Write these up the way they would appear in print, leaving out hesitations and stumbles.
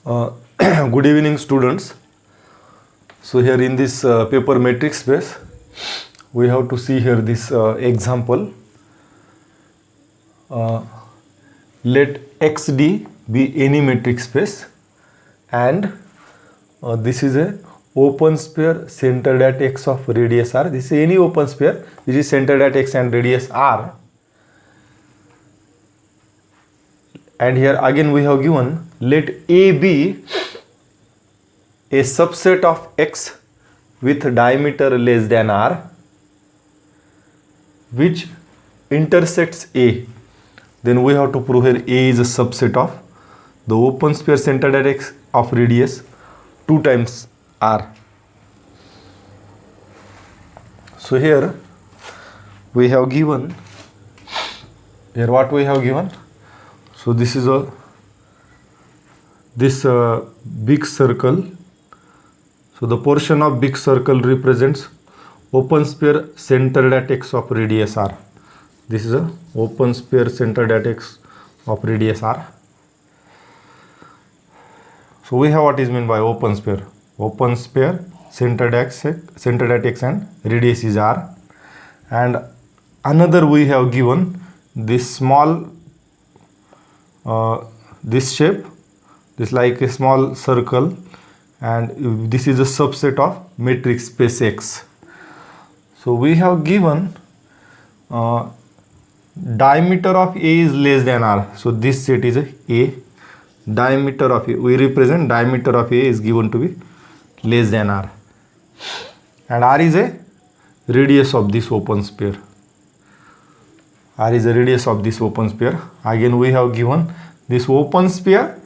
Uh, Good evening, students. So here in this paper matrix space, we have to see here this example. Let xd be any metric space, and this is a open sphere centered at x of radius r. This is any open sphere which is centered at x and radius r. And here again we have given let A be a subset of x with diameter less than r, which intersects A. Then we have to prove here A is a subset of the open sphere centered at x of radius 2 times r. So here we have given, here what we have given. So this is this big circle. So the portion of big circle represents open sphere centered at x of radius r. This is a open sphere centered at x of radius r. So we have what is meant by open sphere. Open sphere centered at x and radius is r. And another we have given this small this shape, this like a small circle, and this is a subset of metric space X. So we have given diameter of A is less than R. So this set is A. Diameter of A, we represent diameter of A is given to be less than R. And R is a radius of this open sphere. R is the radius of this open sphere. Again we have given this open sphere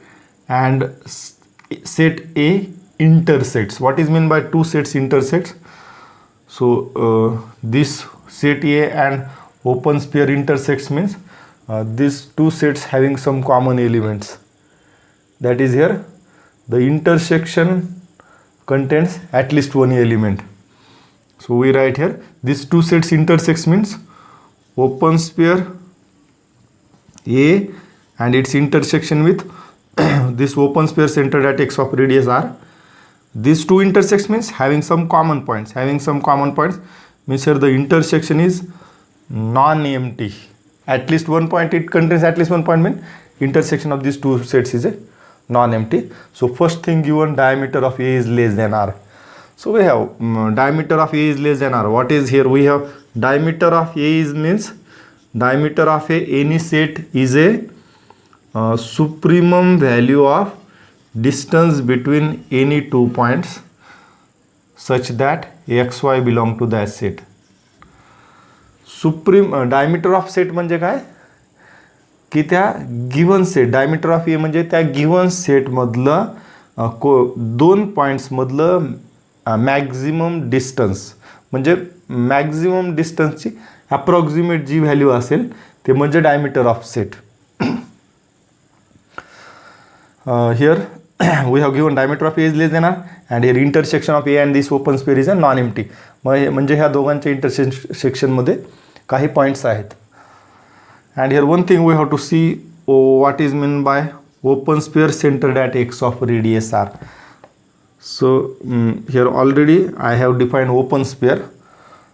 and set A intersects. What is meant by two sets intersects? So this set A and open sphere intersects means these two sets having some common elements. That is here the intersection contains at least one element. So we write here these two sets intersects means open sphere A and its intersection with this open sphere centered at x of radius r. These two intersects means having some common points. Having some common points means here the intersection is non-empty. At least one point, it contains at least one point, means intersection of these two sets is a non-empty. So first thing given, diameter of A is less than r. So we have diameter of A is less than r. What is here? We have diameter of A is means diameter of any set is a supremum value of distance between any 2 points such that xy belong to that set. Supreme diameter of set म्हणजे काय की त्या given set, diameter of ए म्हणजे त्या given set मधलं दोन points मधलं maximum distance, म्हणजे मॅक्झिमम डिस्टन्सची अप्रॉक्सिमेट जी व्हॅल्यू असेल ते म्हणजे diameter of set. Here we have given diameter of A is less than R, and here intersection of A and this open sphere is a non-empty. म्हणजे ह्या दोघांच्या intersection मध्ये काही points आहेत. And here one thing we have to see what is meant by open sphere centered at x of radius r. So here already I have defined open sphere.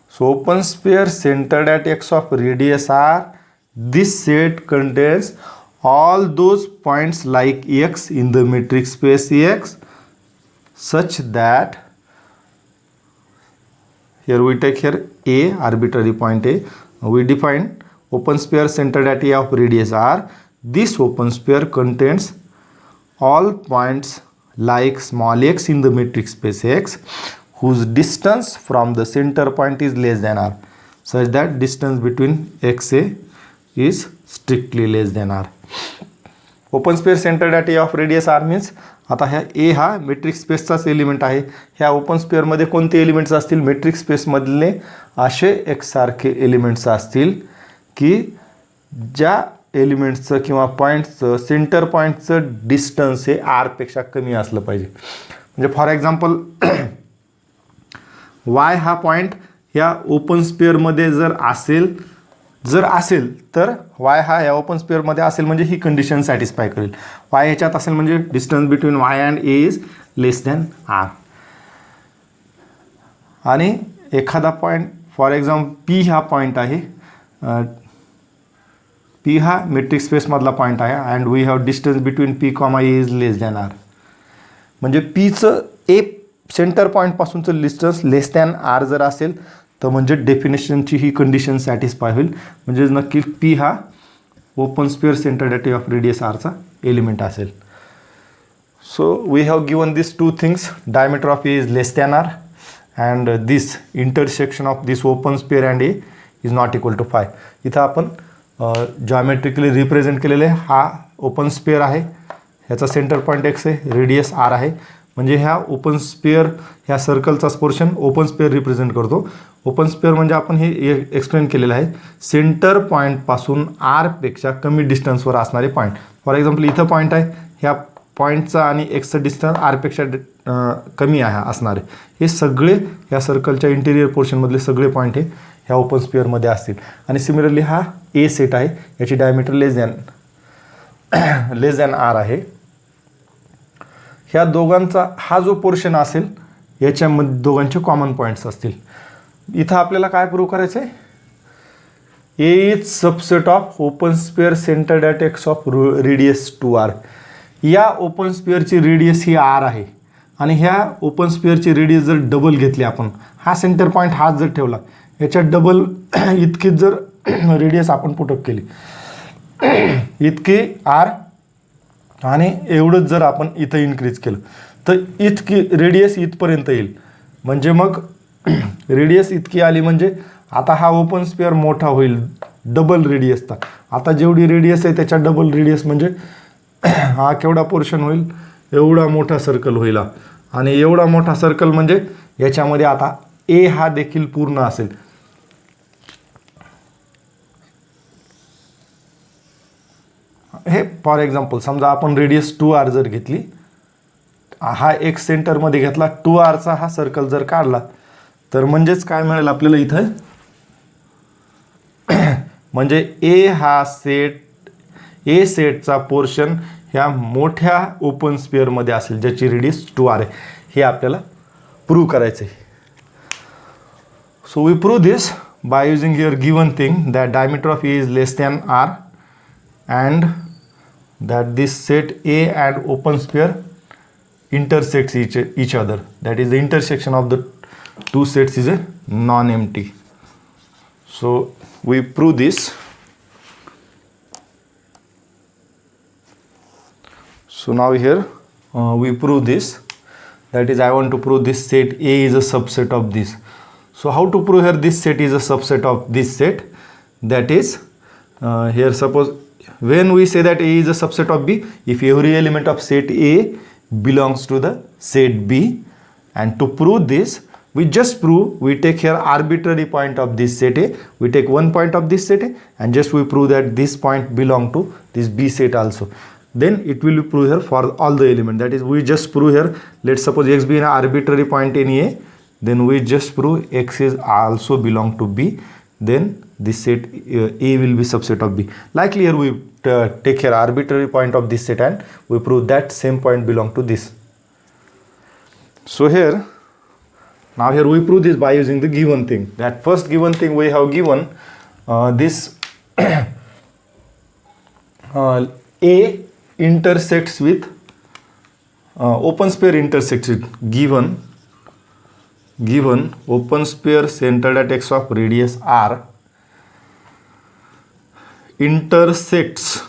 So open sphere centered at x of radius r, this set contains all those points like x in the metric space X such that, here we take here A, arbitrary point A, we define open sphere centered at A of radius r. This open sphere contains all points like small x in the metric space X whose distance from the center point is less than r, such that distance between xa is strictly less than r. Open sphere centred at a of radius r means आता ह्या ए हा metric स्पेसचाच element आहे. ह्या open स्पेअरमध्ये कोणते elements असतील? Metric स्पेसमधले असे एकसारखे एलिमेंट्स असतील की ज्या एलिमेंट्सचं किंवा पॉईंट्सचं सेंटर पॉईंटचं डिस्टन्स हे आरपेक्षा कमी असलं पाहिजे. म्हणजे फॉर एक्झाम्पल वाय हा पॉईंट ह्या ओपन स्पेअरमध्ये जर असेल जर असेल तर वाय हा या ओपन स्पेअरमध्ये असेल म्हणजे ही कंडिशन सॅटिस्फाय करेल. वाय ह्याच्यात असेल म्हणजे distance between y and A is less than r. आणि एखादा पॉईंट फॉर एक्झाम्पल पी हा पॉईंट आहे, पी हा मेट्रिक स्पेसमधला पॉईंट आहे and we have distance between p comma a is less than r. म्हणजे पीचं ए सेंटर पॉईंटपासूनचं डिस्टन्स लेस दॅन आर जर असेल तर म्हणजे डेफिनेशनची ही कंडिशन सॅटिस्फाय होईल. म्हणजे नक्की पी हा ओपन स्पेअर सेंटरडॅटी ऑफ रेडियस आरचा एलिमेंट असेल. So we have given this two things, diameter of A is less than r and this intersection of this open sphere and A is not equal to phi. इथं आपण जॉमेट्रिकली represent केलेले हा open spare आहे, ह्याचा centre point x आहे, radius R आहे. म्हणजे ह्या ओपन स्पेअर ह्या सर्कलचाच पोर्शन ओपन स्पेअर रिप्रेझेंट करतो. ओपन स्पेअर म्हणजे आपण हे एक्सप्लेन केलेलं आहे, सेंटर पॉईंटपासून आरपेक्षा कमी डिस्टन्सवर असणारे पॉईंट. फॉर एक्झाम्पल इथं पॉईंट आहे, ह्या पॉईंटचा आणि एक्सचा डिस्टन्स आरपेक्षा कमी आहे असणारे. हे सगळे ह्या सर्कलच्या इंटिरियर पोर्शनमधले सगळे पॉईंट हे ह्या ओपन स्पेअरमध्ये असतील. आणि सिमिलरली हा ए सेट आहे, याची डायमीटर लेस दॅन आर आहे. ह्या दोघांचा हा जो पोर्शन असेल याच्यामध्ये दोघांचे कॉमन पॉईंट्स असतील. इथं आपल्याला काय प्रूव्ह करायचं आहे, A is subset of open sphere centred at x of radius 2r. या ओपन स्पेअरची रेडियस ही आर आहे आणि ह्या ओपन स्पेअरची रेडियस जर डबल घेतली आपण, हा सेंटर पॉईंट हाच जर ठेवला, याच्यात डबल इतकीच जर रेडियस आपण पुटअप केली, इतकी आर आणि एवढंच जर आपण इथं इन्क्रीज केलं तर इतकी रेडियस इथपर्यंत येईल. म्हणजे मग रेडियस इतकी आली म्हणजे आता हा ओपन स्पेअर मोठा होईल डबल रेडियसचा. आता जेवढी रेडियस आहे त्याच्या डबल रेडियस म्हणजे हा केवढा पोर्शन होईल, एवढा मोठा सर्कल होईल. आणि एवढा मोठा सर्कल म्हणजे याच्यामध्ये आता ए हा देखील पूर्ण असेल. हे फॉर एक्झाम्पल समजा आपण रेडियस 2r जर घेतली, हा एक सेंटरमध्ये घेतला, 2rचा हा सर्कल जर काढला तर म्हणजेच काय मिळेल आपल्याला इथं, म्हणजे ए सेटचा पोर्शन ह्या मोठ्या ओपन स्पेअरमध्ये असेल ज्याची रेडियस 2r आहे. हे आपल्याला प्रूव्ह करायचं आहे. So we prove this by using your given thing that diameter of A is less than r and that this set A and open sphere intersects each other. That is the intersection of the two sets is a non-empty. So we prove this. So now here we prove this. That is, I want to prove this set A is a subset of this. So how to prove here this set is a subset of this set? That is, here suppose when we say that A is a subset of B, if every element of set A belongs to the set B, and to prove this, we just prove, we take here arbitrary point of this set A, we take one point of this set A, and just we prove that this point belong to this B set also. Then it will be proved here for all the elements. That is, we just prove here, let's suppose x be an arbitrary point in A, then we just prove x is also belong to B, then this set A will be subset of B. Likely here we take here arbitrary point of this set and we prove that same point belong to this. So here, now here we prove this by using the given thing. That first given thing we have given this A intersects with open sphere intersects with given open sphere centered at x of radius r intersects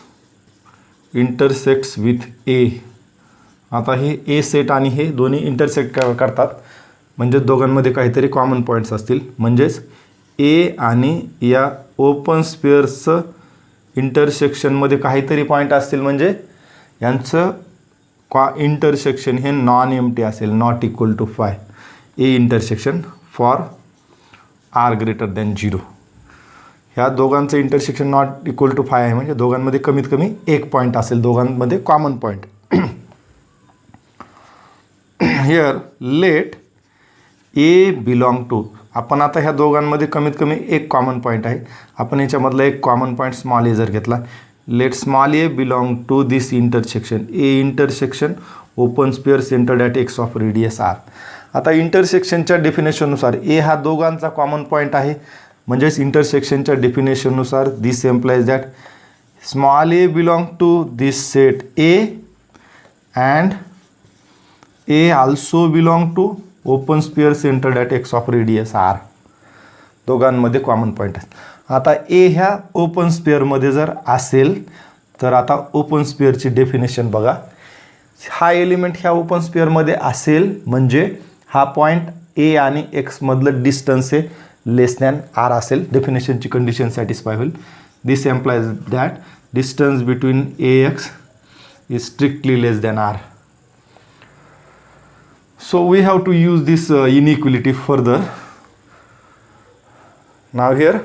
with A. आता हे ए set आणि हे दोन्ही intersect करतात म्हणजे दोघांमध्ये काहीतरी common points असतील. म्हणजेच ए आणि या ओपन स्पेअर्सचं इंटरसेक्शनमध्ये काहीतरी पॉईंट असतील म्हणजे यांचं इंटरसेक्शन हे नॉन एम्प्टी असेल, not equal to phi. A intersection for r greater than 0. ह्या दोघांचं intersection not equal to phi आहे म्हणजे दोघांमध्ये कमीत कमी एक पॉईंट असेल, दोघांमध्ये common point. Here let a belong to, आपण आता ह्या दोघांमध्ये कमीत कमी एक कॉमन पॉईंट आहे. आपण याच्यामधला एक कॉमन पॉईंट स्मॉल ए जर घेतला, let small a belong to this intersection. A intersection open sphere centred at x of radius r. आता इंटरसेक्शनच्या डेफिनेशननुसार ए हा दोघांचा कॉमन पॉईंट आहे, म्हणजेच इंटरसेक्शनच्या डेफिनेशननुसार this implies that small a belong to this set A and a also belong to open sphere centred at x of radius r. दोघांमध्ये common point आहे. आता ए ह्या ओपन स्पेअरमध्ये जर असेल तर आता ओपन स्पेअरची डेफिनेशन बघा. हा एलिमेंट ह्या ओपन स्पेअरमध्ये असेल म्हणजे हा पॉईंट ए आणि एक्समधलं डिस्टन्स हे लेस दॅन आर असेल. डेफिनेशनची कंडिशन सॅटिस्फाय होईल. This implies that distance between a x is strictly less than r. So we have to use this inequality further. Now here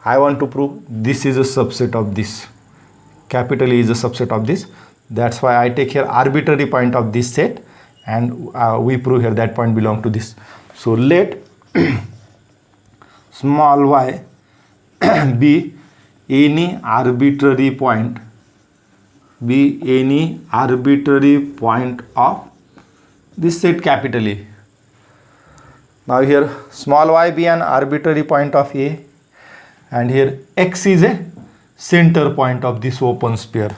I want to prove this is a subset of this. Capital A is a subset of this. That's why I take here arbitrary point of this set and we prove here that point belong to this. So let small y be any arbitrary point of this set capital A. Now here small y be an arbitrary point of A and here x is a center point of this open sphere.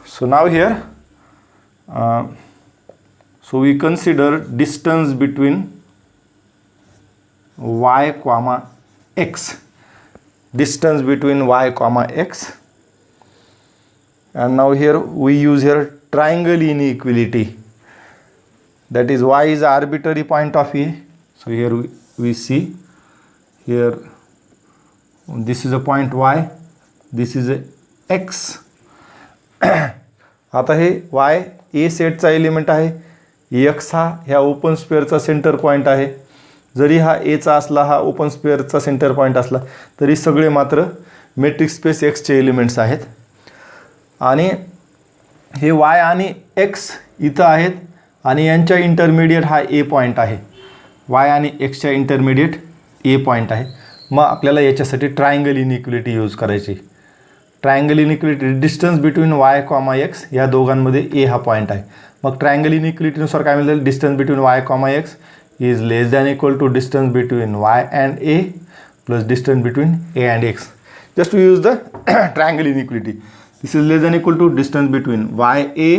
So now here so we consider distance between y comma x, distance between y comma x, and now here we use here triangle inequality, that is y is arbitrary point of A. So here we see here this is a point y, this is a x. आता हे y A सेटचा element आहे, x हा ह्या open स्पेअरचा centre point आहे. जरी हा एचा असला, हा ओपन स्पेअरचा सेंटर पॉईंट असला तरी सगळे मात्र मेट्रिक स्पेस एक्सचे एलिमेंट्स आहेत. आणि हे y आणि x इथं आहेत आणि यांच्या इंटरमिडिएट हा ए पॉईंट आहे. y आणि xच्या इंटरमिडिएट ए पॉईंट आहे. मग आपल्याला याच्यासाठी ट्रायंगल इनइक्वालिटी यूज करायची. Triangle inequality distance between y comma x, या दोघांमध्ये ए हा पॉईंट आहे. मग ट्रायंगल इनइक्वालिटीनुसार काय मिळेल, distance between y comma x is less than equal to distance between y and a plus distance between a and x. Just to use the triangle inequality. This is less than equal to distance between YA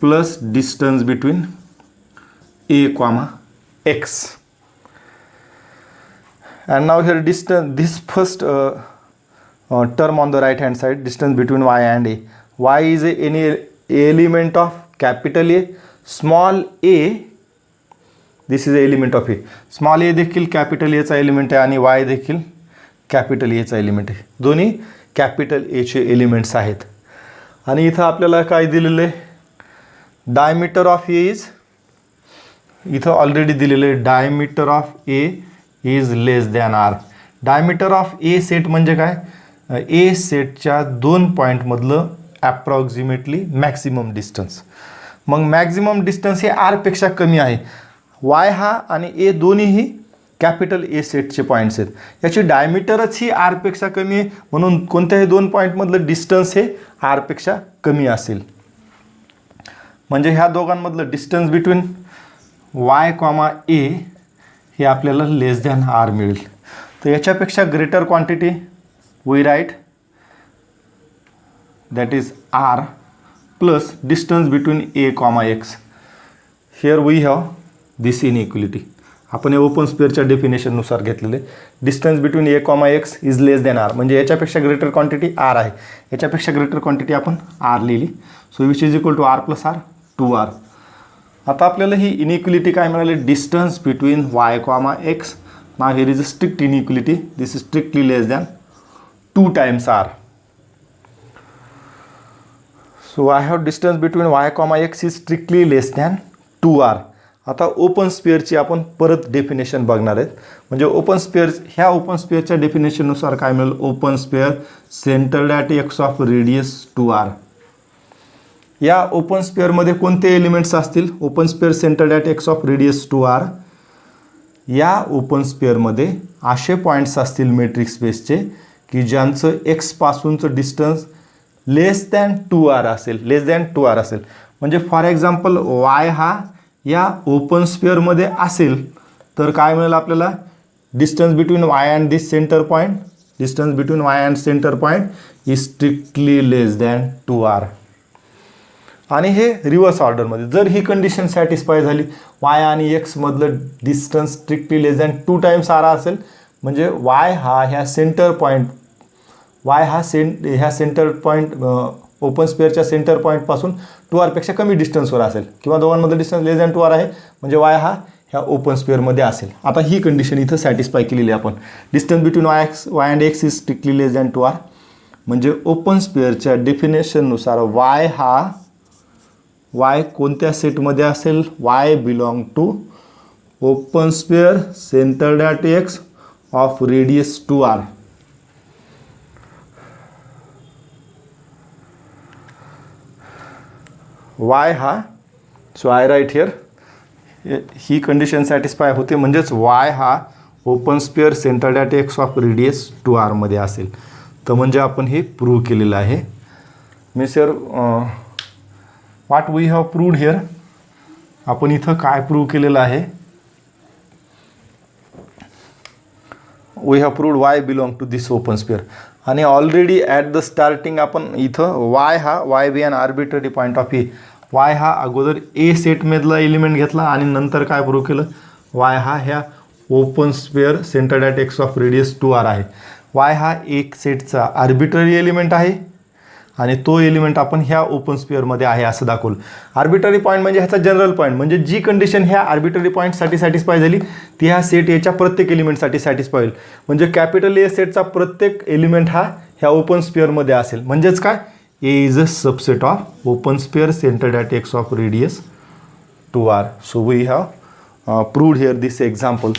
plus distance between A comma X. And now here distance, this first term on the right hand side, distance between Y and A. Y is any element of capital A, small a, this is a element of A. Small a देखील capital A चा element आहे आणि Y देखील capital A चा element आहे. दोन्ही capital एचे elements आहेत. आणि इथं आपल्याला काय दिलेलं आहे, डायमीटर ऑफ ए इज, इथं ऑलरेडी दिलेलं आहे diameter of A is less than r. Diameter of a set म्हणजे काय, ए सेटच्या दोन पॉईंटमधलं ॲप्रॉक्सिमेटली मॅक्सिमम डिस्टन्स. मग मॅक्सिमम डिस्टन्स हे आरपेक्षा कमी आहे. वाय हा आणि ए दोन्हीही कॅपिटल ए सेटचे पॉईंट्स आहेत. याची डायमीटरच ही आरपेक्षा कमी आहे, म्हणून कोणत्याही दोन पॉईंटमधलं डिस्टन्स हे आरपेक्षा कमी असेल. म्हणजे ह्या दोघांमधलं distance between y comma a हे आपल्याला लेस दॅन आर मिळेल. तर याच्यापेक्षा greater quantity we write that is r plus distance between a comma x. Here we have this inequality. आपण हे ओपन स्पेअरच्या डेफिनेशननुसार घेतलेले. Distance between a comma x is less than r, म्हणजे याच्यापेक्षा ग्रेटर क्वांटिटी आर आहे. याच्यापेक्षा greater quantity आपण आर लिहिली. So which is equal to r plus R 2r. आता आपल्याला ही इनइक्वालिटी काय मिळाली, distance between y comma x. Now here is a strict inequality, this is strictly less than 2 times r. So I have distance between y comma x is strictly less than 2r. आता open स्पेअरची आपण परत definition बघणार आहेत. म्हणजे open spare, ह्या open स्पेअरच्या डेफिनेशननुसार काय मिळेल, open sphere centred at x of radius 2r. या ओपन स्पेअरमध्ये कोणते एलिमेंट्स असतील? Open sphere centred at x of radius 2r. या ओपन स्पेअरमध्ये असे पॉईंट्स असतील मेट्रिक स्पेसचे की ज्यांचं x पासूनचं distance less than 2r असेल. म्हणजे फॉर एक्झाम्पल वाय हा या ओपन स्पेअरमध्ये असेल तर काय मिळेल आपल्याला? Distance between y and this centre point, distance between y and centre point is strictly less than 2r. आणि हे रिव्हर्स ऑर्डरमध्ये जर ही कंडिशन सॅटिस्फाय झाली, वाय आणि एक्समधलं distance strictly less than 2 times r असेल, म्हणजे वाय हा ह्या सेंटर पॉईंट ह्या सेंटर पॉईंट ओपन स्पेअरच्या सेंटर पॉईंटपासून 2r पेक्षा कमी डिस्टन्सवर असेल किंवा दोघांमधलं डिस्टन्स लेस दॅन 2r आहे, म्हणजे वाय हा ह्या ओपन स्पेअरमध्ये असेल. आता ही कंडिशन इथं सॅटिस्फाय केलेली आहे आपण. Distance between y and x is strictly less than 2r. म्हणजे ओपन स्पेअरच्या डेफिनेशननुसार वाय कोणत्या सेटमध्ये असेल? Y belong to open sphere centred at x of radius 2r. Y हा, सो आय राईट हिअर, ही कंडिशन सॅटिस्फाय होते, म्हणजेच वाय हा open sphere centred at x of radius 2r मध्ये असेल. तर म्हणजे आपण हे प्रूव्ह केलेलं आहे. मी sir what we have proved here, आपण इथं काय प्रूव्ह केलेलं आहे? We have proved y belong to this open sphere. आणि ऑलरेडी ॲट द स्टार्टिंग आपण इथं y be an arbitrary point of A, y हा अगोदर ए सेटमधला एलिमेंट घेतला आणि नंतर काय प्रूव्ह केलं? वाय हा ह्या open sphere centred at x of radius 2r आहे. वाय हा एक सेटचा आर्बिट्ररी एलिमेंट आहे आणि तो एलिमेंट आपण ह्या ओपन स्पेअरमध्ये आहे असं दाखवलं. आर्बिट्ररी पॉईंट म्हणजे ह्याचा जनरल पॉईंट, म्हणजे जी कंडिशन ह्या आर्बिट्ररी पॉईंटसाठी सॅटिस्फाय झाली ती ह्या सेट एच्या प्रत्येक एलिमेंटसाठी सॅटिस्फाय होईल. म्हणजे कॅपिटल ए सेटचा प्रत्येक एलिमेंट हा ह्या ओपन स्पेअरमध्ये असेल. म्हणजेच काय? A is a subset of open sphere centred at x of radius 2r. So we have proved here this example.